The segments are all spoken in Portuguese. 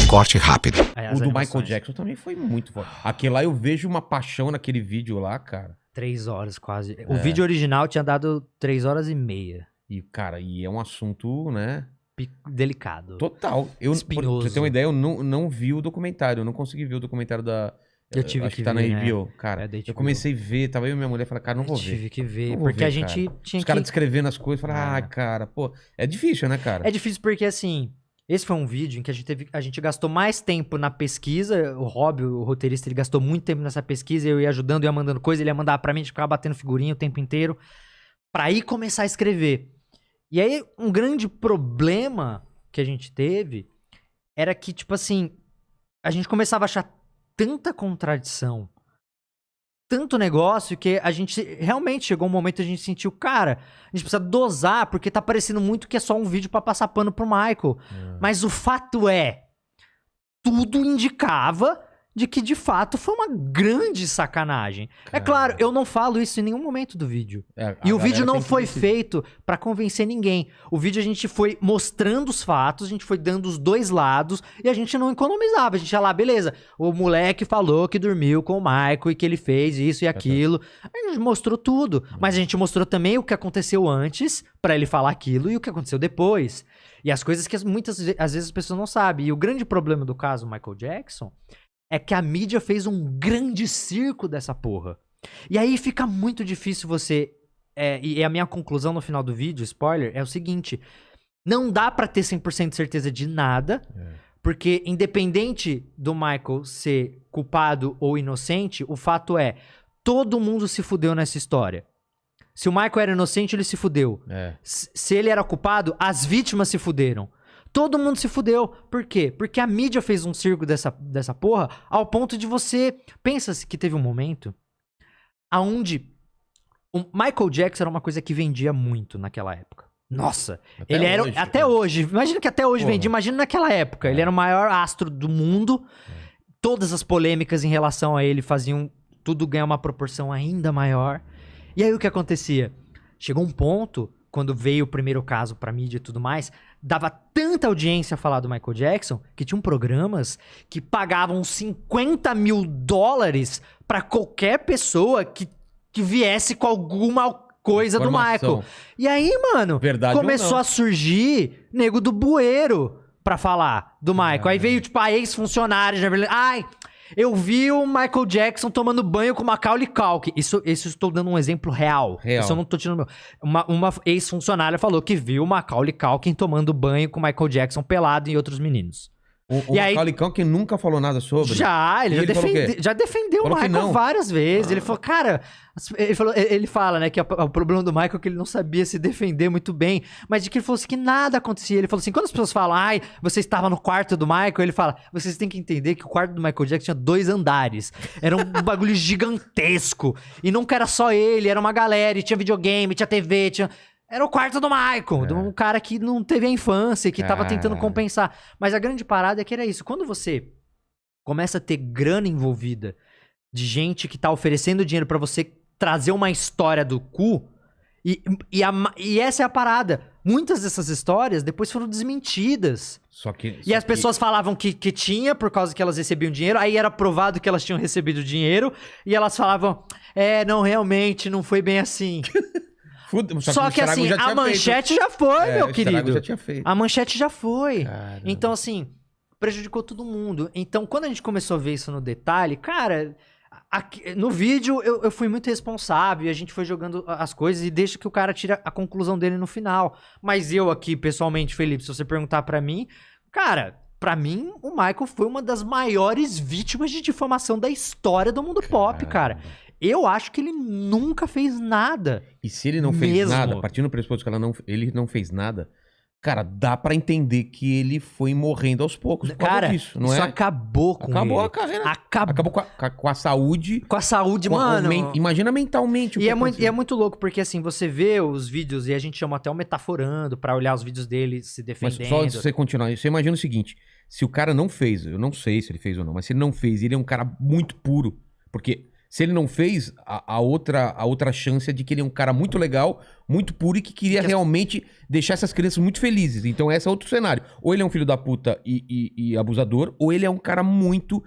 corte rápido. O do Michael Jackson também foi muito forte. Aquele lá eu vejo uma paixão naquele vídeo lá, cara. 3 horas quase. O vídeo original tinha dado 3 horas e meia. E, cara, é um assunto, né? Delicado. Total. Espinhoso. Pra você ter uma ideia, eu não vi o documentário. Eu não consegui ver o documentário da... Eu tive acho que tá ver, na HBO, né? cara. Da HBO. Eu comecei a ver, tava eu e minha mulher, falei, cara, não vou ver. Tive que ver, Não vou porque ver, a gente cara. tinha Os que... caras descrevendo as coisas, falaram, cara, pô, é difícil, né, cara? É difícil porque, assim, esse foi um vídeo em que a gente gastou mais tempo na pesquisa. O Rob, o roteirista, ele gastou muito tempo nessa pesquisa. Eu ia ajudando, ia mandando coisa, ele ia mandar pra mim, a gente ficava batendo figurinha o tempo inteiro pra aí começar a escrever. E aí, um grande problema que a gente teve era que, tipo assim, a gente começava a achar tanta contradição, tanto negócio, que a gente realmente chegou um momento a gente sentiu, cara, a gente precisa dosar, porque tá parecendo muito que é só um vídeo pra passar pano pro Michael. Mas o fato é, tudo indicava de que de fato foi uma grande sacanagem. É claro, eu não falo isso em nenhum momento do vídeo. E o vídeo não foi feito pra convencer ninguém. O vídeo a gente foi mostrando os fatos, a gente foi dando os dois lados e a gente não economizava. A gente ia lá, beleza, o moleque falou que dormiu com o Michael e que ele fez isso e aquilo. A gente mostrou tudo, mas a gente mostrou também o que aconteceu antes pra ele falar aquilo e o que aconteceu depois. E as coisas que muitas às vezes as pessoas não sabem. E o grande problema do caso Michael Jackson é que a mídia fez um grande circo dessa porra. E aí fica muito difícil você... e a minha conclusão no final do vídeo, spoiler, é o seguinte. Não dá pra ter 100% de certeza de nada, porque independente do Michael ser culpado ou inocente, o fato é, todo mundo se fudeu nessa história. Se o Michael era inocente, ele se fudeu. Se ele era culpado, as vítimas se fuderam. Todo mundo se fudeu. Por quê? Porque a mídia fez um circo dessa porra ao ponto de você... Pensa-se que teve um momento aonde o Michael Jackson era uma coisa que vendia muito naquela época. Nossa, ele era... Até hoje. Imagina que até hoje vendia. Imagina naquela época. Ele era o maior astro do mundo. Todas as polêmicas em relação a ele faziam tudo ganhar uma proporção ainda maior. E aí o que acontecia? Chegou um ponto, quando veio o primeiro caso pra mídia e tudo mais... Dava tanta audiência a falar do Michael Jackson que tinham programas que pagavam $50 mil pra qualquer pessoa que viesse com alguma coisa do Michael. E aí, mano, começou a surgir nego do bueiro pra falar do Michael. Aí veio, tipo, a ex-funcionária. Eu vi o Michael Jackson tomando banho com Macaulay Culkin. Isso eu estou dando um exemplo real. Isso eu não tô tirando... Uma ex-funcionária falou que viu o Macaulay Culkin tomando banho com o Michael Jackson pelado e outros meninos. O Macaulay Culkin nunca falou nada sobre? Ele já defendeu o Michael várias vezes. Ele falou, cara... Ele fala, né, que o problema do Michael é que ele não sabia se defender muito bem. Mas de que ele falou assim, que nada acontecia. Ele falou assim, quando as pessoas falam, você estava no quarto do Michael, ele fala, vocês têm que entender que o quarto do Michael Jackson tinha 2 andares. Era um bagulho gigantesco. E nunca era só ele, era uma galera. E tinha videogame, tinha TV, Era o quarto do Michael, de um cara que não teve a infância, que tava tentando compensar. Mas a grande parada é que era isso. Quando você começa a ter grana envolvida, de gente que tá oferecendo dinheiro pra você trazer uma história do cu, e essa é a parada. Muitas dessas histórias depois foram desmentidas. E as pessoas falavam que tinha, por causa que elas recebiam dinheiro, aí era provado que elas tinham recebido dinheiro, e elas falavam, não, realmente, não foi bem assim. Só que assim, a manchete já foi, meu querido. A manchete já foi. Caramba. Então, assim, prejudicou todo mundo. Então, quando a gente começou a ver isso no detalhe, cara, no vídeo eu fui muito responsável e a gente foi jogando as coisas e deixa que o cara tira a conclusão dele no final. Mas eu aqui, pessoalmente, Felipe, se você perguntar pra mim, cara, pra mim, o Michael foi uma das maiores vítimas de difamação da história do mundo pop, cara. Eu acho que ele nunca fez nada. E se ele não fez nada, partindo do pressuposto que ele não fez nada, cara, dá pra entender que ele foi morrendo aos poucos por causa disso, não é? Isso acabou com ele. Acabou a carreira. Acabou com a saúde. Com a saúde, mano. Imagina mentalmente o que e é muito louco, porque assim, você vê os vídeos, e a gente chama até o metaforando pra olhar os vídeos dele se defendendo. Mas só antes de você continuar, você imagina o seguinte, se o cara não fez, eu não sei se ele fez ou não, mas se ele não fez, ele é um cara muito puro, porque... Se ele não fez, a outra chance é de que ele é um cara muito legal, muito puro e que queria realmente deixar essas crianças muito felizes. Então esse é outro cenário. Ou ele é um filho da puta e abusador, ou ele é um cara muito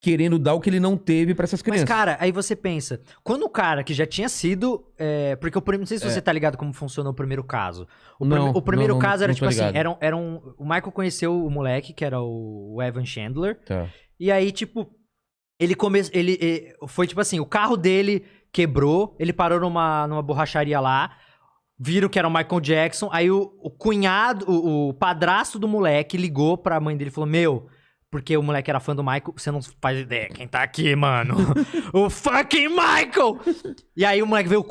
querendo dar o que ele não teve pra essas crianças. Mas, cara, aí você pensa, quando o cara que já tinha sido... porque não sei se você tá ligado como funcionou o primeiro caso. O primeiro caso era tipo assim, o Michael conheceu o moleque, que era o Evan Chandler, Tá. e aí, tipo... Foi tipo assim, o carro dele quebrou, ele parou numa borracharia lá, viram que era o Michael Jackson, aí o cunhado, o padrasto do moleque ligou pra mãe dele e falou, meu, porque o moleque era fã do Michael, você não faz ideia quem tá aqui, mano. O fucking Michael! E aí o moleque veio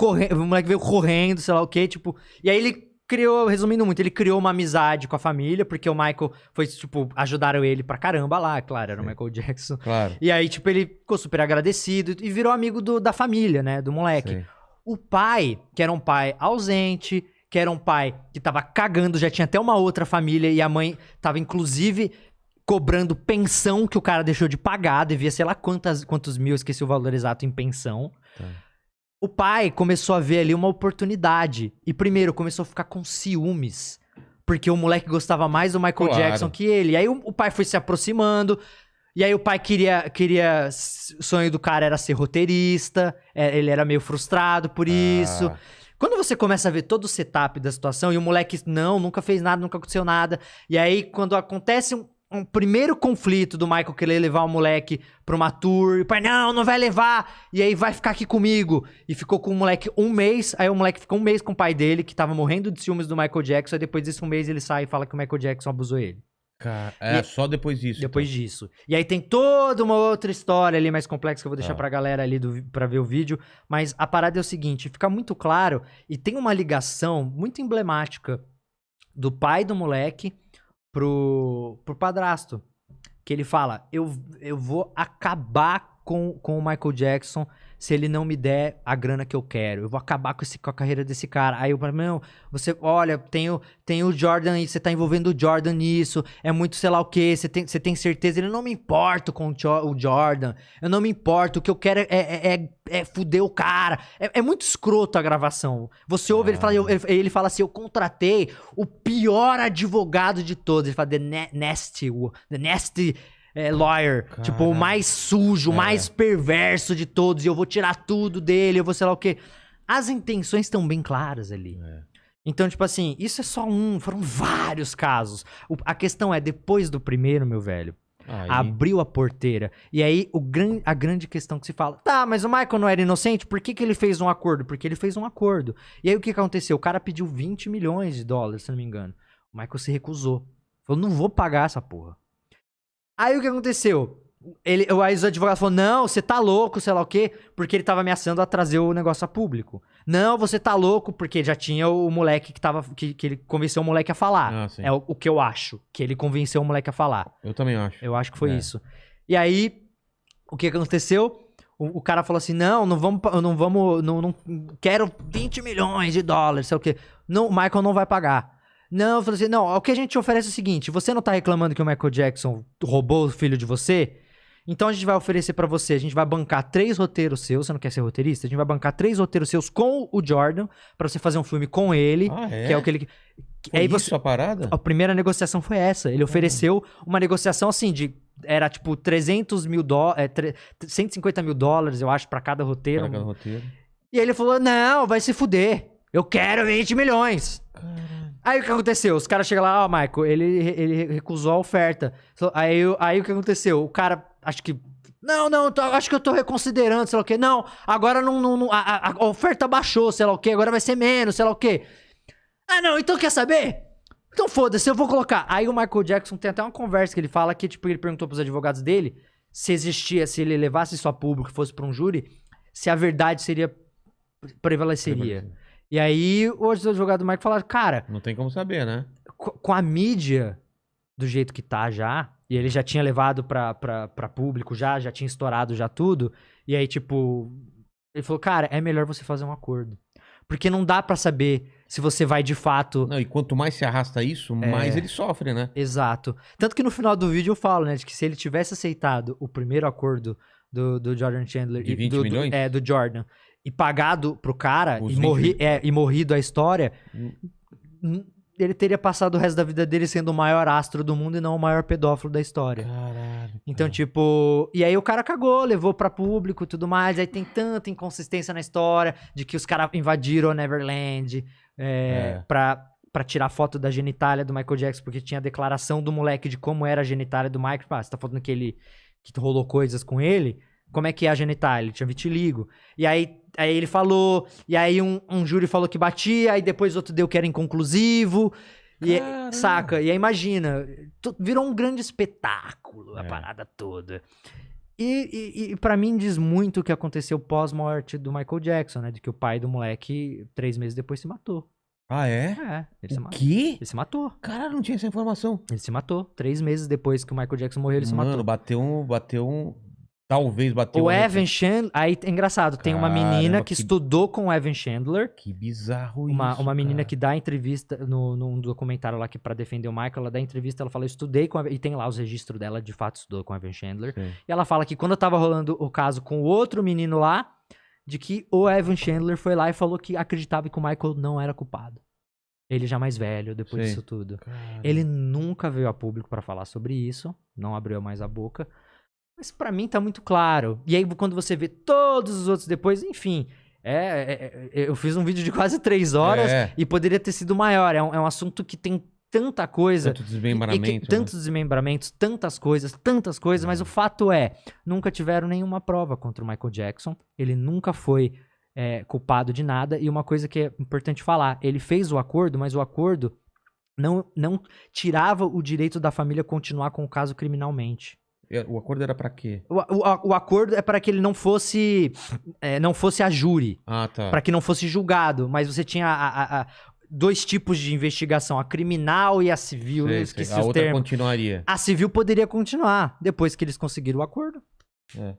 correndo, sei lá o quê, tipo, e aí ele criou, resumindo muito, ele criou uma amizade com a família, porque o Michael foi, tipo, ajudaram ele pra caramba lá, claro, era o Michael Jackson. Claro. E aí, tipo, ele ficou super agradecido e virou amigo da família, né, do moleque. Sei. O pai, que era um pai ausente, que era um pai que tava cagando, já tinha até uma outra família e a mãe tava, inclusive, cobrando pensão que o cara deixou de pagar, devia sei lá quantos mil, esqueci o valor exato em pensão. Tá. O pai começou a ver ali uma oportunidade. E primeiro, começou a ficar com ciúmes. Porque o moleque gostava mais do Michael Jackson que ele. E aí o pai foi se aproximando. E aí o pai queria... O sonho do cara era ser roteirista. Ele era meio frustrado por isso. Quando você começa a ver todo o setup da situação, e o moleque, nunca fez nada, nunca aconteceu nada. E aí, quando acontece um primeiro conflito do Michael querer levar o moleque pra uma tour, e o pai, não vai levar, e aí vai ficar aqui comigo. E ficou com o moleque um mês, aí o moleque ficou um mês com o pai dele, que tava morrendo de ciúmes do Michael Jackson, e depois desse um mês ele sai e fala que o Michael Jackson abusou ele. Só depois disso. Depois disso. E aí tem toda uma outra história ali mais complexa que eu vou deixar pra galera ali pra ver o vídeo, mas a parada é o seguinte, fica muito claro, e tem uma ligação muito emblemática do pai do moleque pro padrasto, que ele fala, eu vou acabar com o Michael Jackson se ele não me der a grana que eu quero, eu vou acabar com a carreira desse cara. Aí eu falei, não, você, olha, tem o Jordan aí, você tá envolvendo o Jordan nisso, é muito sei lá o que, você tem certeza? Ele, não me importo com o Jordan, eu não me importo, o que eu quero é fuder o cara. É muito escroto a gravação. Você ouve, ele fala assim, eu contratei o pior advogado de todos, ele fala, the nasty lawyer, Cara. tipo, o mais sujo, o mais perverso de todos, e eu vou tirar tudo dele, eu vou sei lá o quê. As intenções estão bem claras ali. Então, tipo assim, isso é só foram vários casos. A questão é, depois do primeiro, meu velho, abriu a porteira, e aí a grande questão que se fala, tá, mas o Michael não era inocente, por que ele fez um acordo? Porque ele fez um acordo. E aí o que aconteceu? O cara pediu $20 milhões, se não me engano. O Michael se recusou. Falou, não vou pagar essa porra. Aí o que aconteceu? Aí os advogados falaram, não, você tá louco, sei lá o quê, porque ele tava ameaçando a trazer o negócio a público. Não, você tá louco, porque já tinha o moleque que ele convenceu o moleque a falar. É o que eu acho, que ele convenceu o moleque a falar. Eu também acho. Eu acho que foi isso. E aí, o que aconteceu? O cara falou assim, não quero $20 milhões, sei lá o quê. Não, o Michael não vai pagar. Não, eu falei assim, não, o que a gente te oferece é o seguinte, você não tá reclamando que o Michael Jackson roubou o filho de você? Então a gente vai oferecer pra você, a gente vai bancar 3 roteiros seus, você não quer ser roteirista? A gente vai bancar 3 roteiros seus com o Jordan, pra você fazer um filme com ele, que é o que ele... Foi isso a parada? A primeira negociação foi essa, ele ofereceu uma negociação assim, era tipo $300 mil, $150 mil, eu acho, pra cada roteiro. E aí ele falou, não, vai se fuder, eu quero 20 milhões. Caralho. Aí o que aconteceu? Os caras chegam lá, Michael, ele recusou a oferta. Aí o que aconteceu? O cara, acho que... Não, acho que eu tô reconsiderando, sei lá o quê. Não, agora a oferta baixou, sei lá o quê, agora vai ser menos, sei lá o quê. Ah, não, então quer saber? Então foda-se, eu vou colocar. Aí o Michael Jackson tem até uma conversa que ele fala que, tipo, ele perguntou pros advogados dele se ele levasse isso a público, fosse pra um júri, se a verdade prevaleceria. E aí, hoje os advogados do Michael falaram, cara... Não tem como saber, né? Com a mídia do jeito que tá já, e ele já tinha levado pra público já tinha estourado já tudo, e aí, tipo... Ele falou, cara, é melhor você fazer um acordo. Porque não dá pra saber se você vai de fato... Não, e quanto mais se arrasta isso, mais ele sofre, né? Exato. Tanto que no final do vídeo eu falo, né, de que se ele tivesse aceitado o primeiro acordo do Jordan Chandler. De 20 milhões? Do Jordan. E pagado pro cara, Os e morrido a história, ele teria passado o resto da vida dele sendo o maior astro do mundo e não o maior pedófilo da história. Caralho. Então, tipo... E aí o cara cagou, levou pra público e tudo mais. Aí tem tanta inconsistência na história de que os caras invadiram o Neverland pra tirar foto da genitália do Michael Jackson, porque tinha a declaração do moleque de como era a genitália do Michael. Você tá falando que rolou coisas com ele? Como é que é a genitália? Ele tinha vitiligo. E aí ele falou, e aí um júri falou que batia, aí depois outro deu que era inconclusivo. Saca? E aí imagina, virou um grande espetáculo a parada toda. E pra mim diz muito o que aconteceu pós-morte do Michael Jackson, né? De que o pai do moleque, 3 meses depois, se matou. Ah, é? É, ele se matou. quê? Ele se matou. Caralho, não tinha essa informação. Ele se matou. 3 meses depois que o Michael Jackson morreu, ele se matou. Mano, bateu um... Talvez bateu O Evan Chandler... Aí é engraçado, tem uma menina que estudou com o Evan Chandler. Que bizarro Uma menina que dá entrevista num documentário lá que pra defender o Michael, ela dá entrevista, ela fala, eu estudei com e tem lá os registros dela, de fato estudou com o Evan Chandler. Sim. E ela fala que quando tava rolando o caso com o outro menino lá, de que o Evan Chandler foi lá e falou que acreditava que o Michael não era culpado. Ele já mais velho, depois disso tudo. Caramba. Ele nunca veio a público pra falar sobre isso, não abriu mais a boca. Mas pra mim tá muito claro. E aí quando você vê todos os outros depois, enfim... eu fiz um vídeo de quase 3 horas e poderia ter sido maior. É um assunto que tem tanta coisa. Tanto desmembramento. Tantos desmembramentos, tantas coisas. Mas o fato nunca tiveram nenhuma prova contra o Michael Jackson. Ele nunca foi culpado de nada. E uma coisa que é importante falar, ele fez o acordo, mas o acordo não tirava o direito da família continuar com o caso criminalmente. O acordo era pra quê? O acordo é para que ele não fosse a júri. Ah, tá. Para que não fosse julgado. Mas você tinha 2 tipos de investigação, a criminal e a civil. Eu esqueci a os outra termos. continuaria. A civil poderia continuar depois que eles conseguiram o acordo.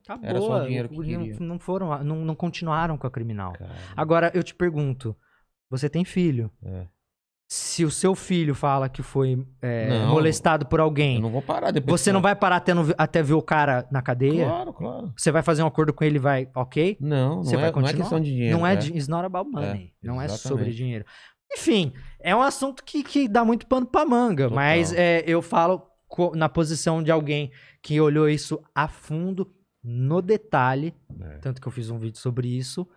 Acabou. Era só o dinheiro que queria. Não continuaram com a criminal. Caramba. Agora, eu te pergunto, você tem filho? Se o seu filho fala que foi molestado por alguém, eu não vou parar depois. você não vai parar até ver o cara na cadeia? Claro. Você vai fazer um acordo com ele e vai, ok? Não é questão de dinheiro. Não it's not about money. Não é sobre exatamente. dinheiro. Enfim, é um assunto que dá muito pano pra manga. Total. Mas eu falo na posição de alguém que olhou isso a fundo, no detalhe. Tanto que eu fiz um vídeo sobre isso.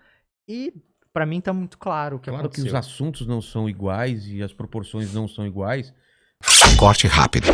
E... Pra mim tá muito claro o que aconteceu. Claro que os assuntos não são iguais e as proporções não são iguais. Corte rápido.